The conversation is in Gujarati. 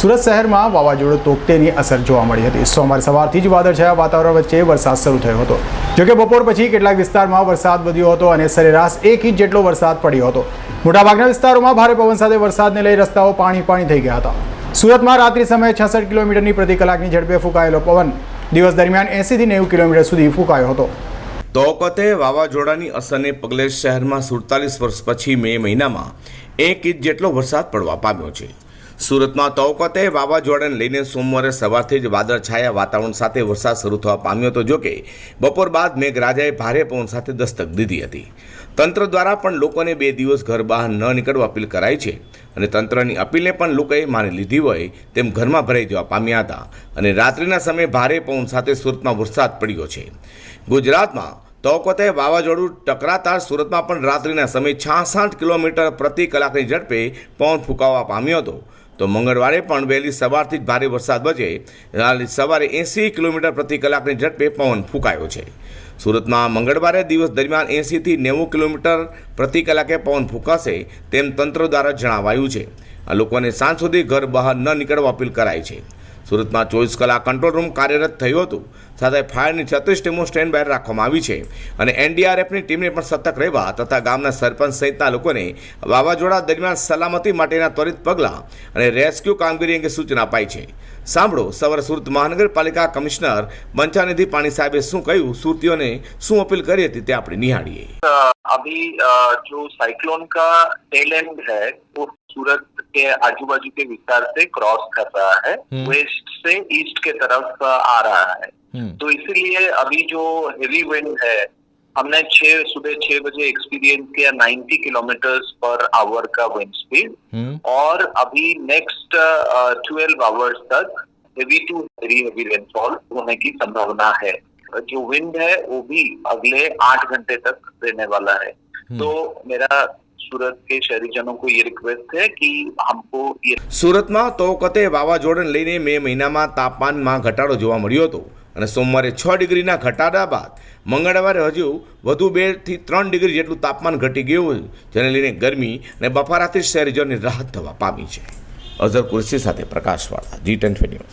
સુરત શહેરમાં વાવાઝોડું તોકતેની અસર જોવા મળી હતી। સોમવારે સવારથી જ વાદળછાયા વાતાવરણ વચ્ચે વરસાદ શરૂ થયો હતો। જોકે બપોર પછી કેટલાક વિસ્તારમાં વરસાદ વધ્યો હતો અને સરેરાશ 1 ઇંચ જેટલો વરસાદ પડ્યો હતો। મોટાભાગના વિસ્તારોમાં ભારે પવન સાથે વરસાદને લઈ રસ્તાઓ પાણી થઈ ગયા હતા। સુરતમાં રાત્રિ સમયે 66 કિલોમીટરની પ્રતિ કલાકની ઝડપે ફૂંકાયેલો પવન દિવસ દરમિયાન 80 થી 90 કિલોમીટર સુધી ફૂંકાયો હતો। તો વખતે વાવાઝોડાની અસરને પગલે શહેરમાં 47 વર્ષ પછી મે મહિનામાં 1 ઇંચ જેટલો વરસાદ પડવા પામ્યો છે। સુરતમાં તો વખતે વાવાઝોડાને લઈને સોમવારે સવારથી જ વાદળછાયા વાતાવરણ સાથે વરસાદ શરૂ થવા પામ્યો હતો। જોકે બપોર બાદ મેઘરાજાએ ભારે પવન સાથે દસ્તક દીધી હતી। તંત્ર દ્વારા પણ લોકોને 2 દિવસ ઘર બહાર ન નીકળવા અપીલ કરાઈ છે અને તંત્રની અપીલને પણ લોકોએ માની લીધી હોય તેમ ઘરમાં ભરાઈ જવા પામ્યા હતા અને રાત્રિના સમયે ભારે પવન સાથે સુરતમાં વરસાદ પડ્યો છે। ગુજરાતમાં તો વખતે વાવાઝોડું ટકરાતા સુરતમાં પણ રાત્રિના સમયે 66 કિલોમીટર પ્રતિ કલાકની ઝડપે પવન ફૂંકાવા પામ્યો હતો। તો મંગળવારે પણ વહેલી સવારથી જ ભારે વરસાદ વચ્ચે સવારે 80 કિલોમીટર પ્રતિ કલાકની ઝડપે પવન ફૂંકાયો છે। સુરતમાં મંગળવારે દિવસ દરમિયાન 80 થી 90 કિલોમીટર પ્રતિ કલાકે પવન ફૂંકાશે તેમ તંત્ર દ્વારા જણાવાયું છે। આ લોકોને સાંજ સુધી ઘર બહાર ન નીકળવા અપીલ કરાઈ છે। સુરતમાં 24 કલાક કંટ્રોલ રૂમ કાર્યરત થયું હતું, સાથે ફાયરની 36 ટીમો સ્ટેન્ડ બાય રાખવામાં આવી છે અને એનડીઆરએફની ટીમને પણ સતર્ક રહેવા તથા ગામના સરપંચ સહિતના લોકોને વાવાઝોડા દરમિયાન સલામતી માટેના ત્વરિત પગલાં અને રેસ્ક્યુ કામગીરી અંગે સૂચના અપાઈ છે। સાંભળો સવારે સુરત મહાનગરપાલિકા કમિશનર બંછાનિધિ પાણી સાહેબે શું કહ્યું, સુરતીઓને શું અપીલ કરી હતી તે આપણે નિહાળીએ। अभी जो साइक्लोन का टेल एंड है वो सूरत के आजू बाजू के विस्तार से क्रॉस कर रहा है, वेस्ट से ईस्ट के तरफ आ रहा है। तो इसीलिए अभी जो हेवी विंड है हमने सुबह 6 बजे एक्सपीरियंस किया 90 किलोमीटर पर आवर का विंड स्पीड और अभी नेक्स्ट 12 आवर्स तक heavy to very heavy rainfall होने की संभावना है। जो विंड है वो भी अगले 8 घंटे तक रहने वाला है। तो मेरा सूरत के शहरीजनों को ये रिक्वेस्ट है कि हमको ये સુરતમાં તો વખતે વાવાઝોડાને લઈને મે મહિનામાં તાપમાનમાં ઘટાડો જોવા મળ્યો હતો અને સોમવારે 6 ડિગ્રીના ઘટાડા બાદ મંગળવારે હજુ વધુ 2 થી 3 ડિગ્રી જેટલું તાપમાન ઘટી ગયું, જેને લઈને ગરમી અને બફારાથી શહેરીજનોને રાહત થવા પામી છે। અઝર કુરશી સાથે પ્રકાશવાળા, G10 ન્યૂઝ।